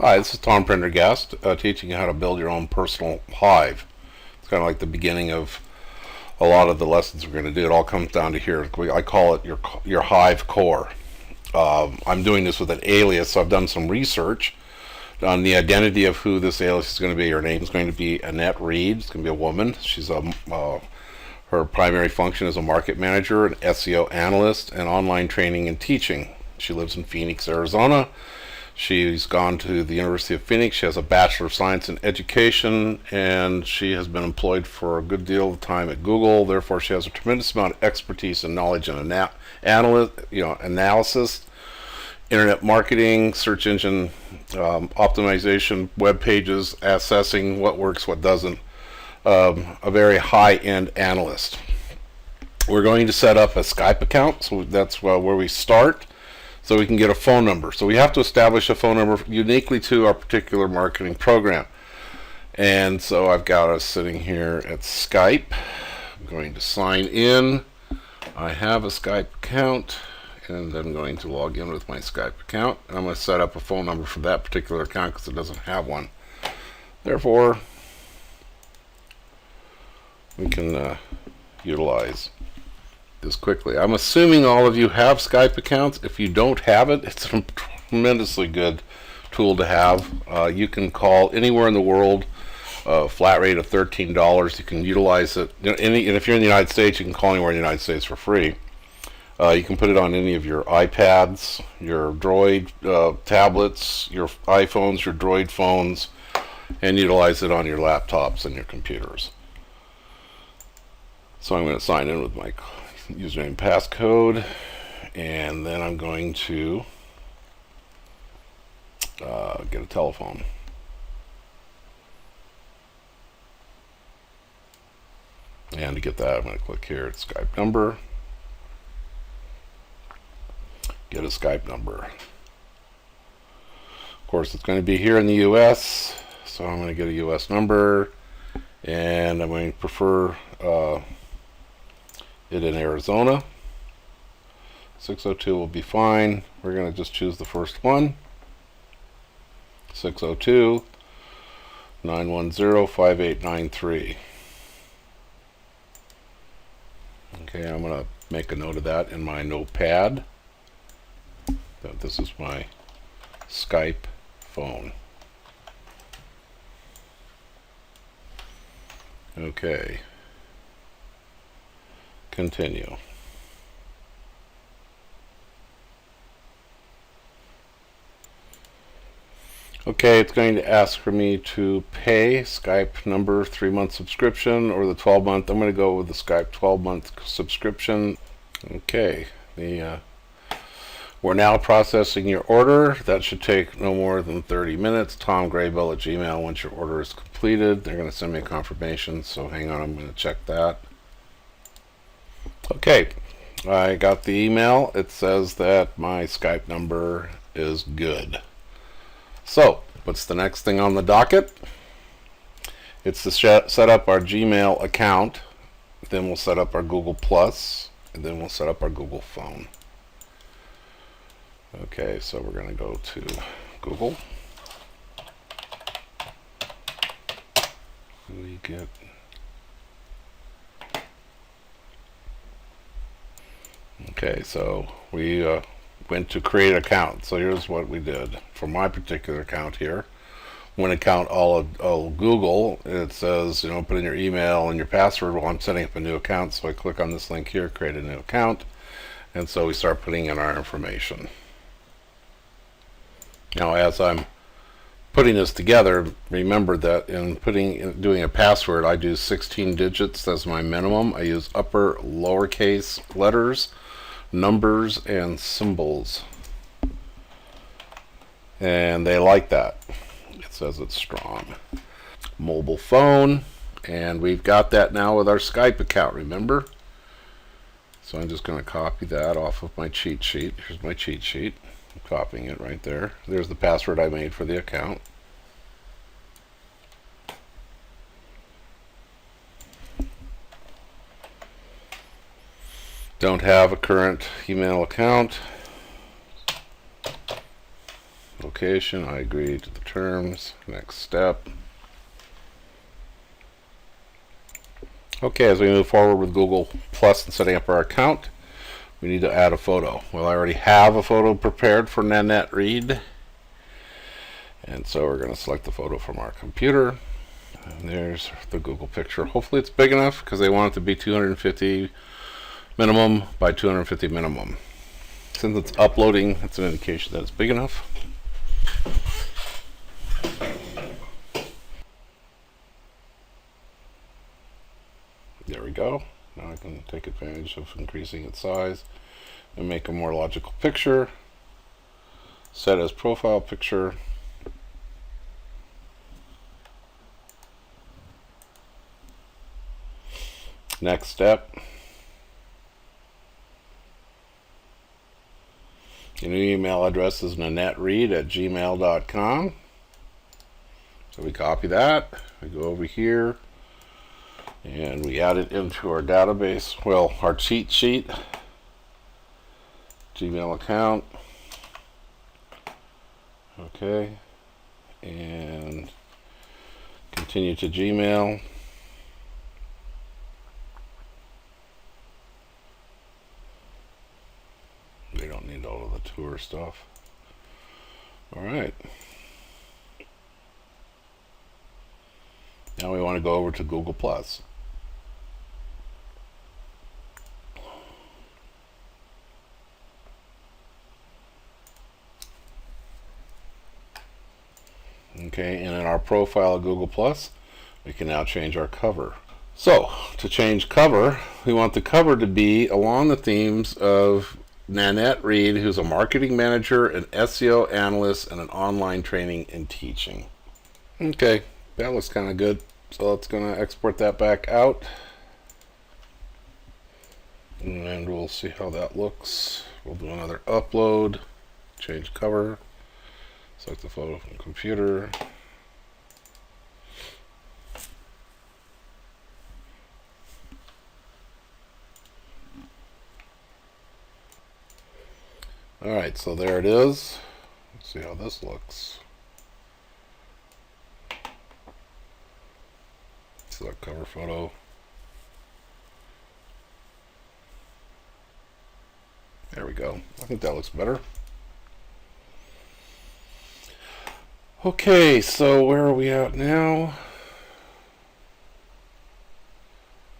Hi, this is Tom Prendergast, teaching you how to build your own personal hive. It's kind of like the beginning of a lot of the lessons we're going to do. It all comes down to here. I call it your hive core. I'm doing this with an alias, so I've done some research on the identity of who this alias is going to be. Her name is going to be Annette Reed. It's going to be a woman. Her primary function is a market manager, an SEO analyst, and online training and teaching. She lives in Phoenix, Arizona. She's gone to the University of Phoenix. She has a Bachelor of Science in Education, and she has been employed for a good deal of time at Google. Therefore, she has a tremendous amount of expertise and knowledge in analysis, internet marketing, search engine optimization, web pages, assessing what works, what doesn't. A very high-end analyst. We're going to set up a Skype account, so that's where we start, so we can get a phone number. So we have to establish a phone number uniquely to our particular marketing program. And so I've got us sitting here at Skype. I'm going to sign in. I have a Skype account, and I'm going to log in with my Skype account. And I'm going to set up a phone number for that particular account because it doesn't have one. Therefore, we can utilize this quickly. I'm assuming all of you have Skype accounts. If you don't have it, it's a tremendously good tool to have. You can call anywhere in the world, flat rate of $13. You can utilize it. And if you're in the United States, you can call anywhere in the United States for free. You can put it on any of your iPads, your Droid tablets, your iPhones, your Droid phones, and utilize it on your laptops and your computers. So I'm going to sign in with my username and passcode, and then I'm going to get a telephone. And to get that, I'm going to click here at Skype number. Get a Skype number. Of course, it's going to be here in the US, so I'm going to get a US number, and I'm going to prefer it in Arizona. 602 will be fine. We're going to just choose the first one. 602-910-5893. Okay, I'm going to make a note of that in my notepad. That this is my Skype phone. Okay. Continue. Okay, it's going to ask for me to pay Skype number 3-month subscription or the 12-month. I'm going to go with the Skype 12-month subscription. Okay, we're now processing your order. That should take no more than 30 minutes. TomGraybill@gmail. Once your order is completed, they're going to send me a confirmation. So hang on, I'm going to check that. Okay, I got the email. It says that my Skype number is good. So, what's the next thing on the docket? It's to set up our Gmail account. Then we'll set up our Google Plus, and then we'll set up our Google phone. Okay, so we're going to go to Google. We get Okay, so we went to create account. So here's what we did for my particular account here. When account all of Google, it says, put in your email and your password. Well, I'm setting up a new account, so I click on this link here, create a new account, and so we start putting in our information. Now, as I'm putting this together, remember that in doing a password, I do 16 digits. That's my minimum. I use upper, lowercase letters, numbers, and symbols, and they like that. It says it's strong. Mobile phone, and we've got that now with our Skype account, remember? So I'm just going to copy that off of my cheat sheet. Here's my cheat sheet. I'm copying it right there. There's the password I made for the account. Don't have a current email account. location. I agree to the terms. Next step. Okay, as we move forward with Google Plus and setting up our account, we need to add a photo. Well, I already have a photo prepared for Nanette Read. And so we're going to select the photo from our computer. And there's the Google picture. Hopefully it's big enough because they want it to be 250 minimum by 250 minimum. Since it's uploading, it's an indication that it's big enough. There we go. Now I can take advantage of increasing its size and make a more logical picture. Set as profile picture. Next step. Your new email address is nanetteread@gmail.com. So we copy that. We go over here and we add it into our database. Well, our cheat sheet. Gmail account. Okay. And continue to Gmail. We don't need all of the tour stuff. Alright. Now we want to go over to Google Plus. Okay, and in our profile of Google Plus, we can now change our cover. So, to change cover, we want the cover to be along the themes of Nanette Read, who's a marketing manager, an SEO analyst, and an online training and teaching. Okay, that looks kind of good. So let's gonna export that back out. And we'll see how that looks. We'll do another upload, change cover, select the photo from computer. Alright, so there it is. Let's see how this looks. Select cover photo. There we go. I think that looks better. Okay, so where are we at now?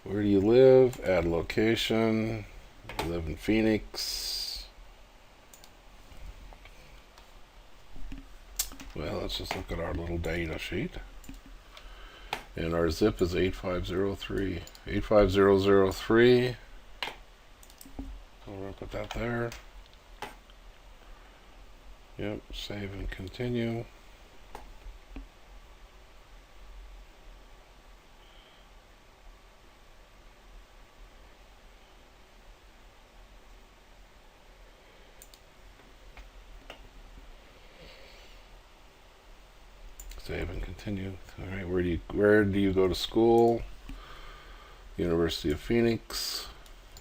Where do you live? Add location. You live in Phoenix. Well, let's just look at our little data sheet. And our zip is 85003. 85003. So we're going to put that there. Yep, save and continue. Save and continue. All right, where do you go to school? University of Phoenix,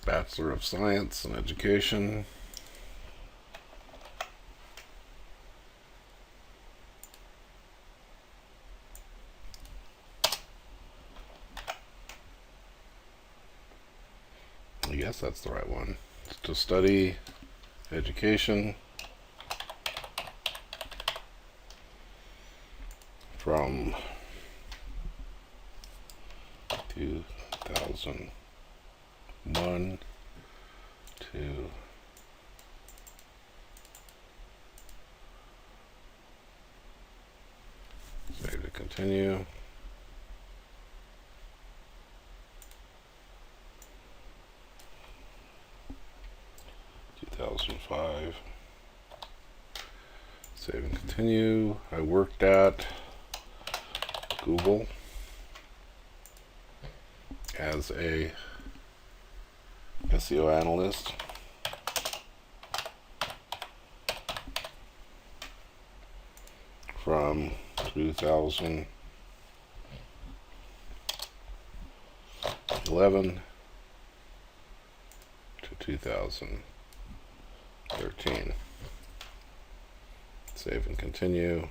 Bachelor of Science in Education. I guess that's the right one. To study education from 2001 to 2005. Save and continue. I worked at Google as a SEO analyst from 2011 to 2013. Save and continue.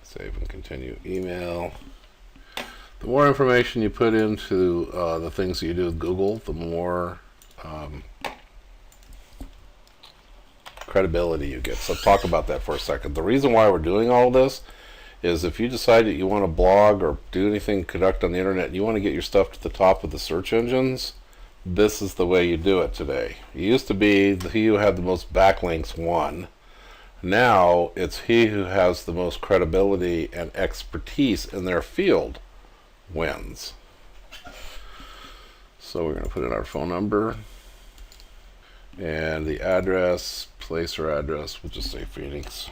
Save and continue email. The more information you put into the things that you do with Google, the more credibility you get. So talk about that for a second. The reason why we're doing all this is if you decide that you want to blog or do anything conduct on the internet and you want to get your stuff to the top of the search engines, this is the way you do it today. It used to be he who had the most backlinks won. Now it's he who has the most credibility and expertise in their field wins. So we're going to put in our phone number and the address, place or address, we'll just say Phoenix.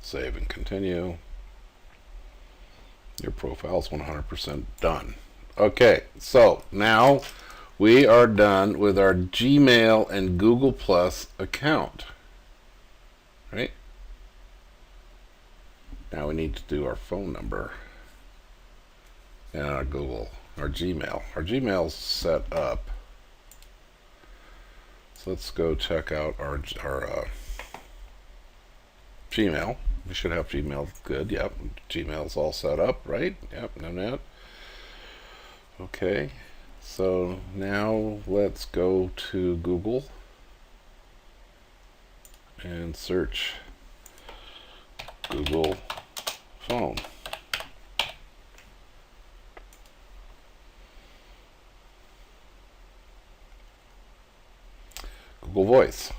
Save and continue. Your profile is 100% done. Okay, so now we are done with our Gmail and Google Plus account. Right? Now we need to do our phone number and our Google, our Gmail. Our Gmail's set up. So let's go check out our Gmail. We should have Gmail good. Yep, Gmail's all set up, right? Yep, no net. Okay, so now let's go to Google and search Google Phone. Google Voice.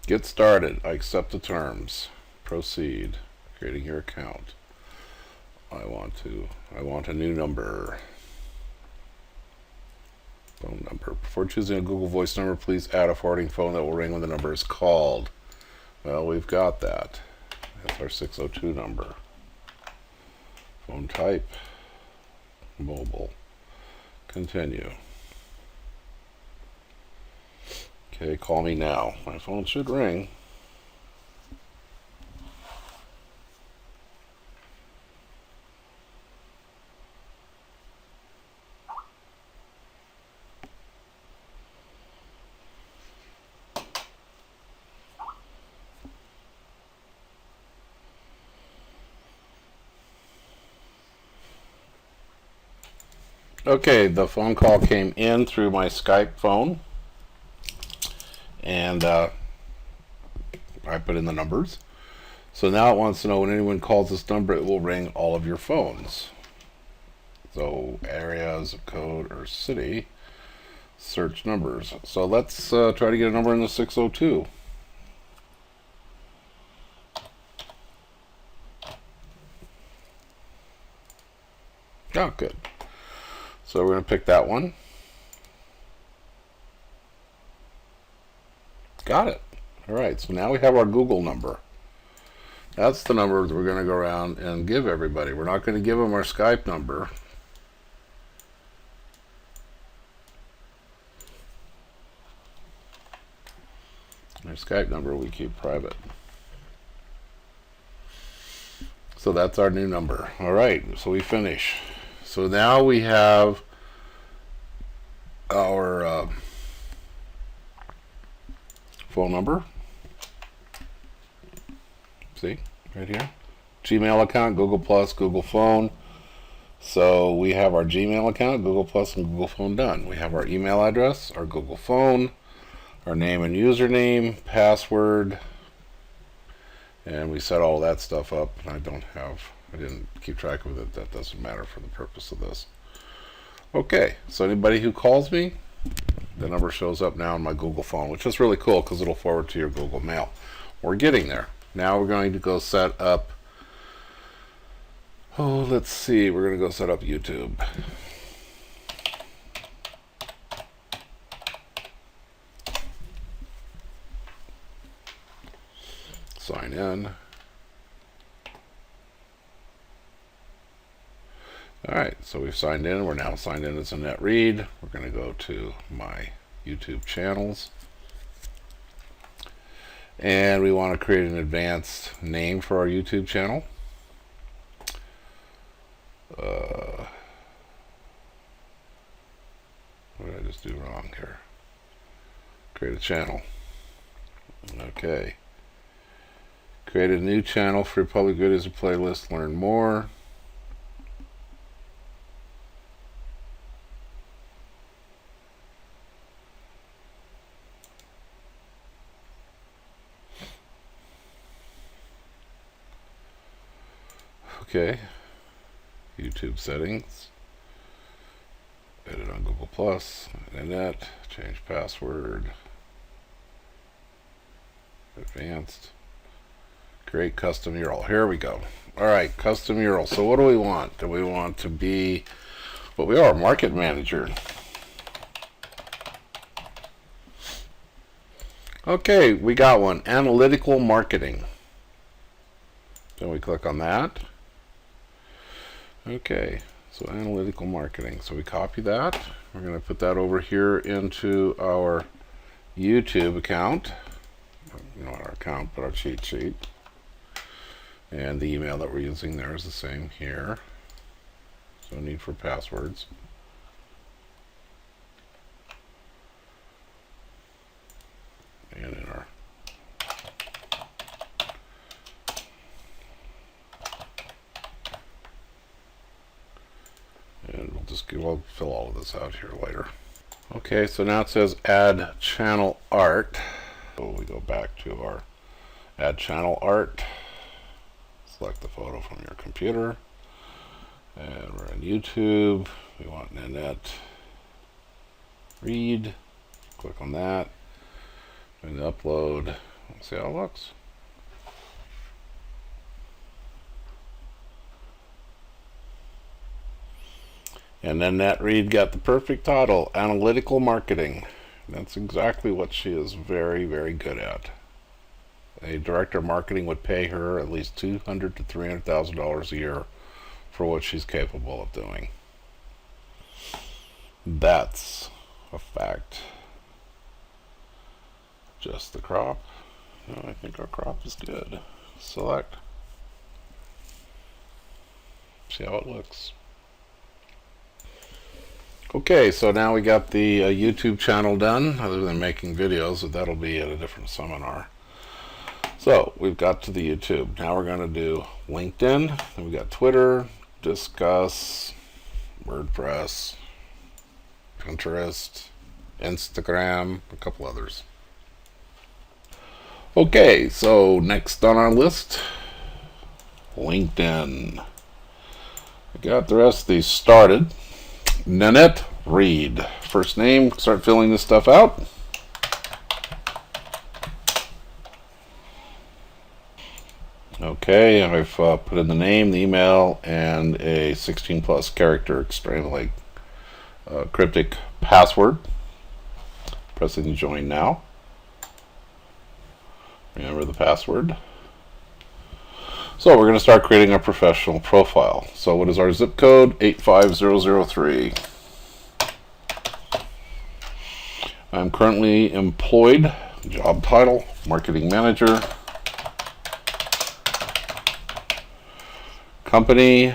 Get started. I accept the terms. Proceed. Creating your account. I want a new number. Phone number. Before choosing a Google Voice number, please add a forwarding phone that will ring when the number is called. Well, we've got that. That's our 602 number. Phone type. Mobile. Continue. Okay, call me now. My phone should ring. Okay, the phone call came in through my Skype phone. And I put in the numbers. So now it wants to know when anyone calls this number, it will ring all of your phones. So area, zip code, or city, search numbers. So let's try to get a number in the 602. Oh, good. So we're going to pick that one. Got it. All right, so now we have our Google number. That's the number that we're going to go around and give everybody. We're not going to give them our Skype number. Our Skype number we keep private. So that's our new number. All right, so we finish. So now we have our phone number. See, right here. Gmail account, Google Plus, Google Phone. So we have our Gmail account, Google Plus, and Google Phone done. We have our email address, our Google Phone, our name and username, password, and we set all that stuff up. I didn't keep track of it. That doesn't matter for the purpose of this. Okay, so anybody who calls me, the number shows up now on my Google Phone, which is really cool because it'll forward to your Google Mail. We're getting there. Now we're going to go set up, let's see, we're going to go set up YouTube. Sign in. Alright, so we've signed in. We're now signed in as a net read. We're going to go to my YouTube channels. And we want to create an advanced name for our YouTube channel. What did I just do wrong here? Create a channel. Okay. Create a new channel for your public videos and playlist. Learn more. Okay. YouTube settings. Edit on Google Plus. Internet. Change password. Advanced. Create custom URL. Here we go. Alright, custom URL. So what do we want? Do we want to be what we are, market manager? Okay, we got one. Analytical marketing. Then we click on that. Okay, so analytical marketing. So we copy that. We're going to put that over here into our YouTube account. Not our account, but our cheat sheet. And the email that we're using there is the same here. So no need for passwords. And in our we'll fill all of this out here later. Okay, so now it says add channel art. So we go back to our add channel art. Select the photo from your computer. And we're on YouTube. We want Nanette read. Click on that. And upload. Let's see how it looks. And then that read got the perfect title, Analytical Marketing. That's exactly what she is very, very good at. A director of marketing would pay her at least $200,000 to $300,000 a year for what she's capable of doing. That's a fact. Just the crop. No, I think our crop is good. Select. See how it looks. Okay, so now we got the YouTube channel done, other than making videos, but that'll be at a different seminar. So we've got to the YouTube. Now we're going to do LinkedIn, and we got Twitter, Discuss, WordPress, Pinterest, Instagram, a couple others. Okay, so next on our list, LinkedIn. We got the rest of these started. Nanette Reed. First name, start filling this stuff out. Okay, I've put in the name, the email, and a 16 plus character extremely cryptic password. Pressing join now. Remember the password. So we're going to start creating our professional profile. So what is our zip code? 85003. I'm currently employed. Job title, marketing manager. Company.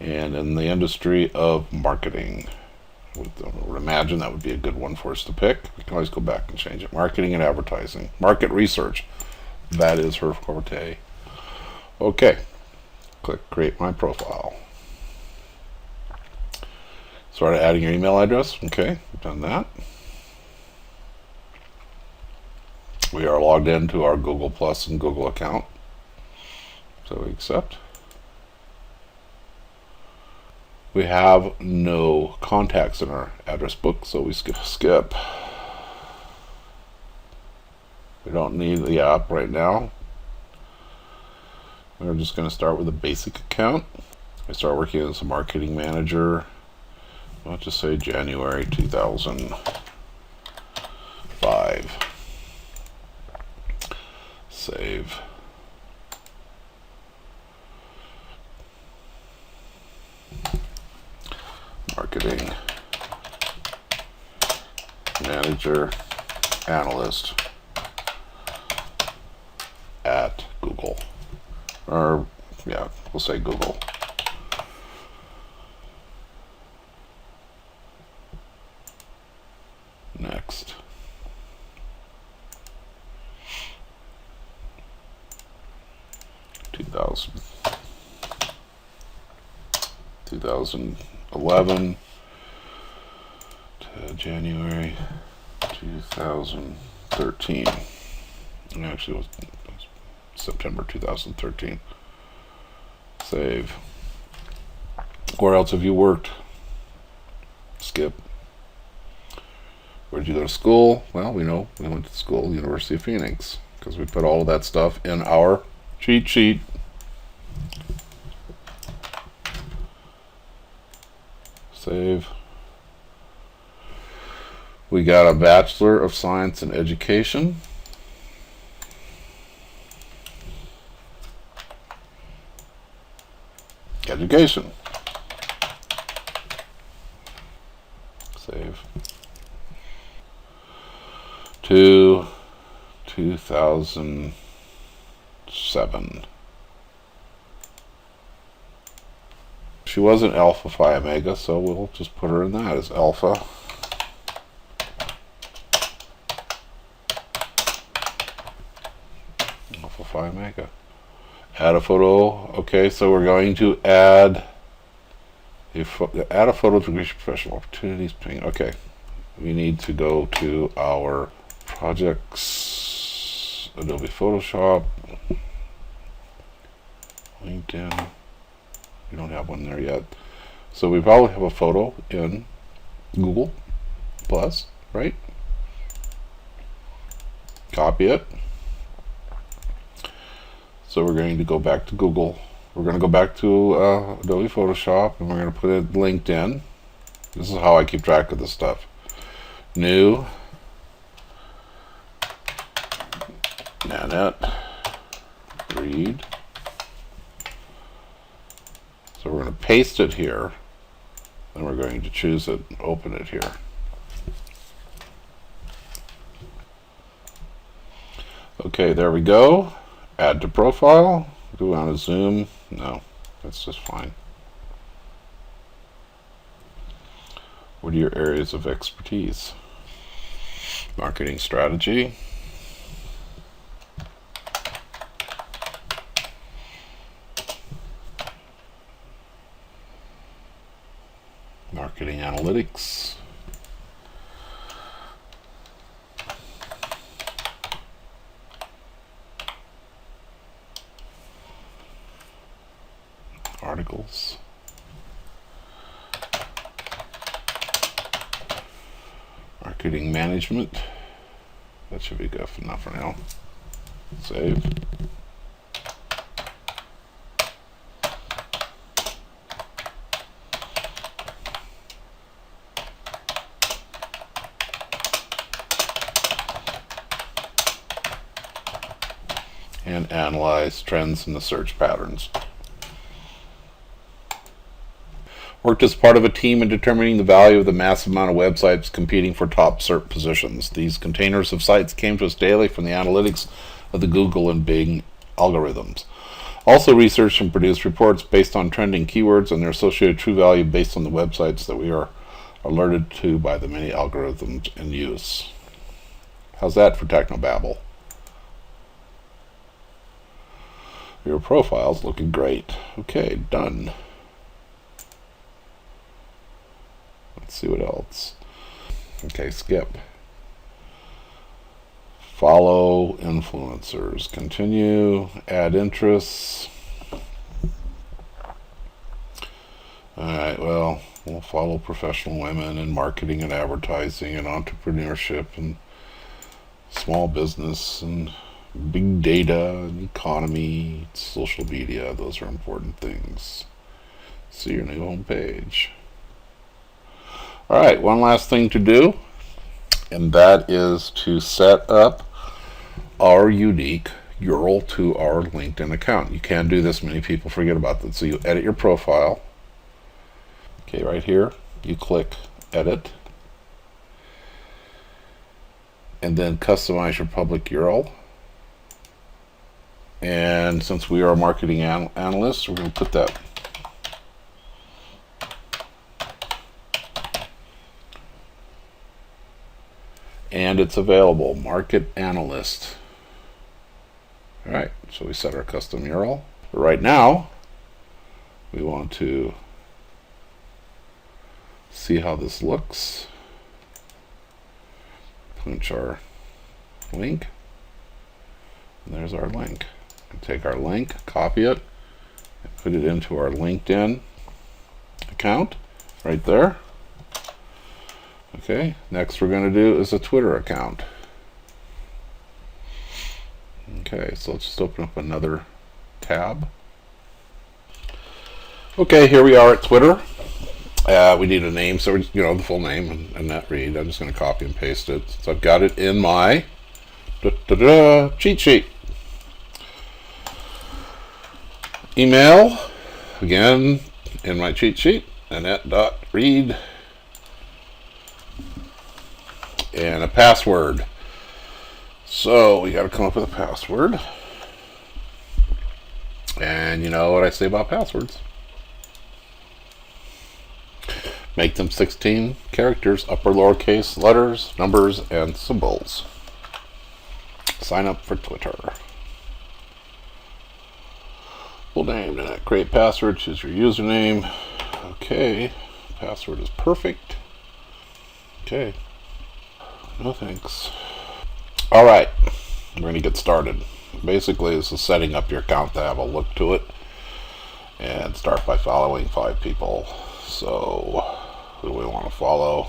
And in the industry of marketing. I would imagine that would be a good one for us to pick. We can always go back and change it. Marketing and advertising. Market research. That is her forte. Okay. Click create my profile. Start adding your email address. Okay, we've done that. We are logged into our Google Plus and Google account. So we accept. We have no contacts in our address book, so we skip. We don't need the app right now. We're just going to start with a basic account. I start working as a marketing manager. I'll just say January 2005. Save. manager analyst at Google. Or, yeah, we'll say Google. Next. Two thousand 2011 to January 2013. And actually, it was September 2013. Save. Where else have you worked? Skip. Where did you go to school? Well, we know we went to school, University of Phoenix, because we put all of that stuff in our cheat sheet. Save. We got a Bachelor of Science in Education. Education. Save. To 2007. She wasn't Alpha Phi Omega, so we'll just put her in that as Alpha. Alpha Phi Omega. Add a photo. Okay, so we're going to add a photo to increase professional opportunities. Okay, we need to go to our projects, Adobe Photoshop, LinkedIn. We don't have one there yet. So we probably have a photo in Google Plus, right? Copy it. So we're going to go back to Google. We're going to go back to Adobe Photoshop, and we're going to put it LinkedIn. This is how I keep track of this stuff. New. Nanette. Read. So we're going to paste it here. Then we're going to choose it and open it here. Okay, there we go. Add to profile. Do we want to zoom? No, that's just fine. What are your areas of expertise? Marketing strategy. Marketing analytics. Articles. Marketing management. That should be good enough for now. Save. And analyze trends in the search patterns. Worked as part of a team in determining the value of the massive amount of websites competing for top SERP positions. These containers of sites came to us daily from the analytics of the Google and Bing algorithms. Also researched and produced reports based on trending keywords and their associated true value based on the websites that we are alerted to by the many algorithms in use. How's that for technobabble? Your profile's looking great. Okay, done. Let's see what else. Okay, skip. Follow influencers. Continue. Add interests. Alright, well, we'll follow professional women in marketing and advertising and entrepreneurship and small business and big data and economy, social media. Those are important things. See your new home page. Alright, one last thing to do, and that is to set up our unique URL to our LinkedIn account. You can do this, many people forget about that. So you edit your profile. Okay, right here, you click edit. and then customize your public URL. And since we are marketing analysts, we're going to put that. And it's available, market analyst. All right, so we set our custom URL. Right now, we want to see how this looks. Punch our link. And there's our link. Take our link, copy it, and put it into our LinkedIn account right there. Okay, next we're going to do is a Twitter account. Okay, so let's just open up another tab. Okay, here we are at Twitter. We need a name, so we, the full name and that read. I'm just going to copy and paste it. So I've got it in my cheat sheet. Email, again, in my cheat sheet, Annette.read, and a password. So we got to come up with a password. And you know what I say about passwords. Make them 16 characters, upper lowercase letters, numbers, and symbols. Sign up for Twitter. Full name, create password, choose your username. Okay, password is perfect. Okay, no thanks. All right, we're going to get started. Basically, this is setting up your account to have a look to it. And start by following 5 people. So, who do we want to follow?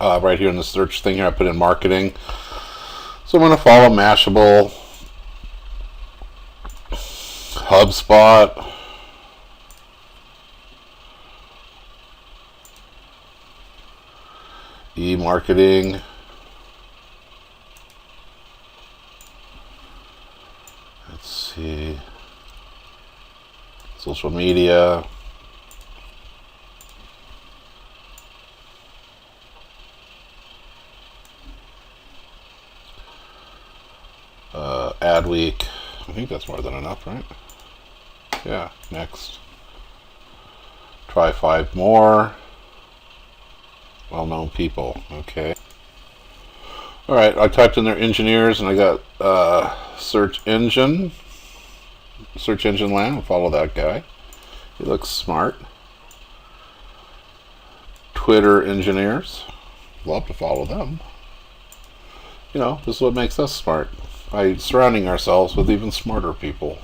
Right here in the search thing here, I put in marketing. So I'm going to follow Mashable, HubSpot, e-marketing, let's see, social media, Adweek. I think that's more than enough, right? Yeah, next. Try 5 more. Well-known people. Okay. Alright, I typed in their engineers and I got search engine land. I'll follow that guy. He looks smart. Twitter engineers. Love to follow them. This is what makes us smart. By surrounding ourselves with even smarter people.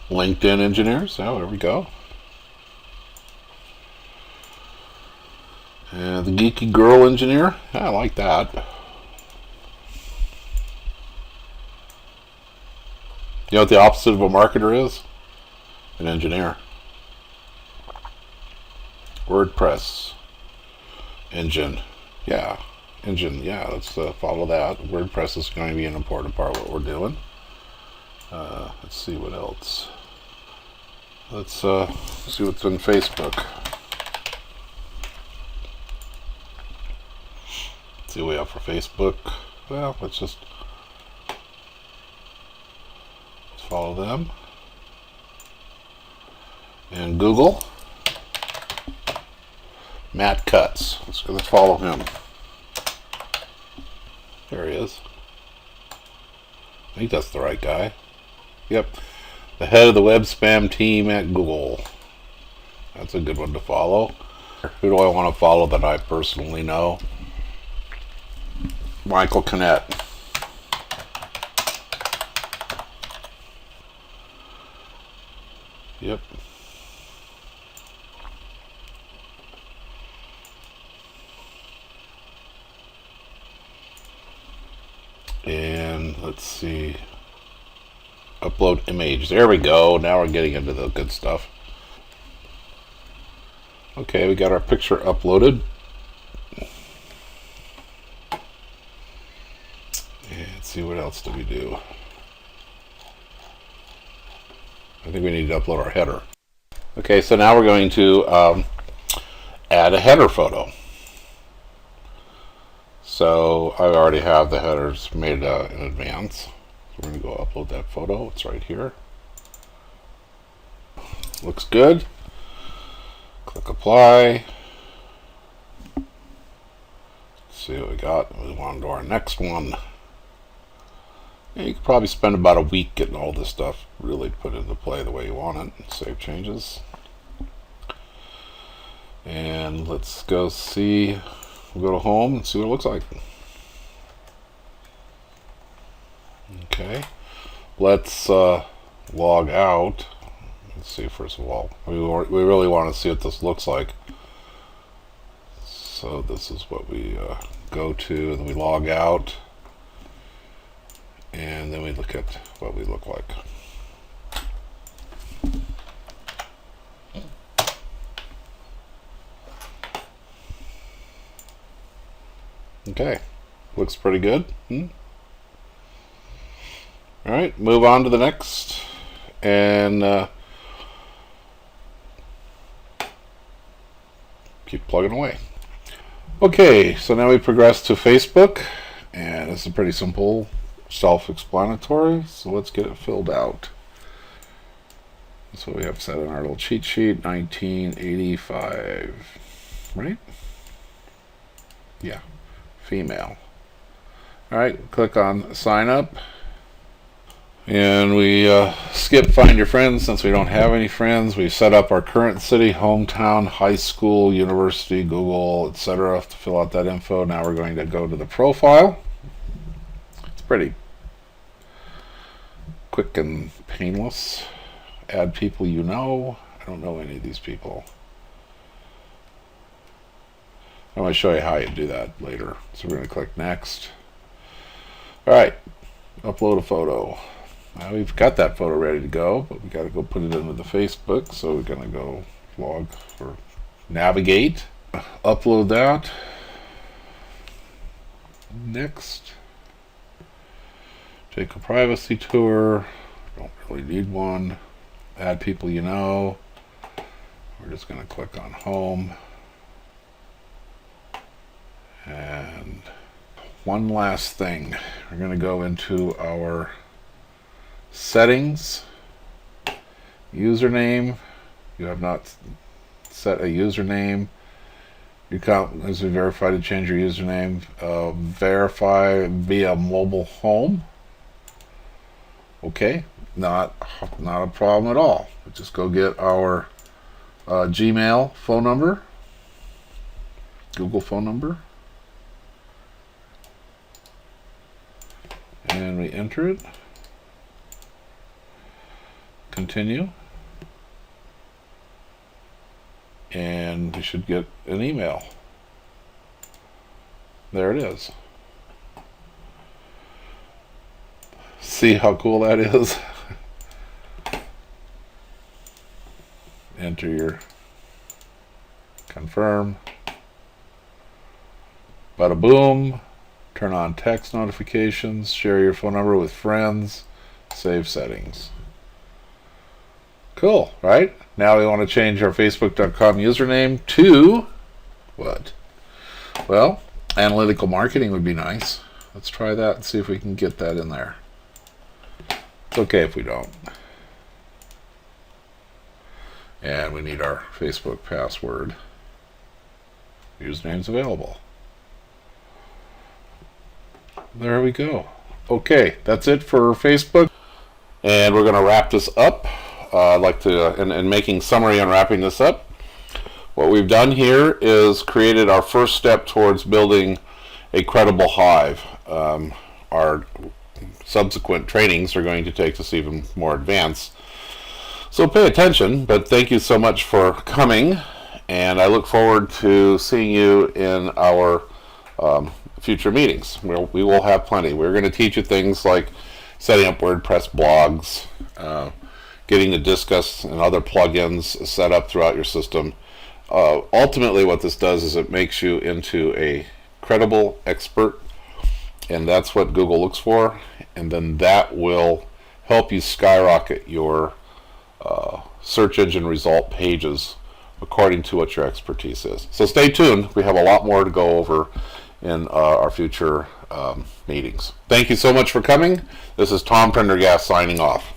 LinkedIn engineers. Oh, there we go. And the geeky girl engineer. Yeah, I like that. You know what the opposite of a marketer is? An engineer. WordPress engine. Yeah, engine. Yeah, let's follow that. WordPress is going to be an important part of what we're doing. Let's see what else. Let's see what's on Facebook. Let's see what we have for Facebook. Well, let's follow them. And Google. Matt Cutts. Let's follow him. There he is. I think that's the right guy. Yep. The head of the web spam team at Google. That's a good one to follow. Who do I want to follow that I personally know? Michael Kinnett. Yep. And let's see. Upload image. There we go. Now we're getting into the good stuff. Okay, we got our picture uploaded. And let's see, what else do we do? I think we need to upload our header. Okay, so now we're going to add a header photo. So I already have the headers made in advance. So we're going to go upload that photo. It's right here. Looks good. Click apply. Let's see what we got. Move on to our next one. You could probably spend about a week getting all this stuff really put into play the way you want it. Save changes. And let's go see, we'll go to home and see what it looks like. Okay. Let's log out. Let's see, first of all, we really want to see what this looks like. So this is what we go to, and then we log out. And then we look at what we look like. Okay, looks pretty good. All right, move on to the next, and keep plugging away. Okay, so now we progress to Facebook, and this is pretty simple, self-explanatory, so let's get it filled out. So we have set in our little cheat sheet, 1985, right? Yeah, female. All right, click on sign up, and we skip find your friends since we don't have any friends. We set up our current city, hometown, high school, university, Google, etc. to fill out that info. Now we're going to go to the profile. Pretty quick and painless. Add people you know. I don't know any of these people. I'm going to show you how you do that later. So we're going to click next. Alright, upload a photo. Now we've got that photo ready to go, but we got to go put it into the Facebook. So we're going to go log or navigate. Upload that. Next. Take a privacy tour. Don't really need one. Add people you know. We're just going to click on home. And one last thing. We're going to go into our settings. Username. You have not set a username. Your account has been verified to change your username. Verify via mobile home. Okay, not a problem at all. We'll just go get our Gmail phone number, Google phone number, and we enter it. Continue, and we should get an email. There it is. See how cool that is? Enter your confirm. Bada boom. Turn on text notifications. Share your phone number with friends. Save settings. Cool, right? Now we want to change our Facebook.com username to what? Well, analytical marketing would be nice. Let's try that and see if we can get that in there. It's okay if we don't. And we need our Facebook password. Username's available. There we go. Okay, that's it for Facebook. And we're going to wrap this up. I'd like to, in making summary and wrapping this up, what we've done here is created our first step towards building a credible hive. Our subsequent trainings are going to take us even more advanced. So pay attention, but thank you so much for coming, and I look forward to seeing you in our future meetings. We will have plenty. We're going to teach you things like setting up WordPress blogs, getting the Disqus and other plugins set up throughout your system. Ultimately, what this does is it makes you into a credible expert, and that's what Google looks for, and then that will help you skyrocket your search engine result pages according to what your expertise is. So stay tuned. We have a lot more to go over in our future meetings. Thank you so much for coming. This is Tom Prendergast signing off.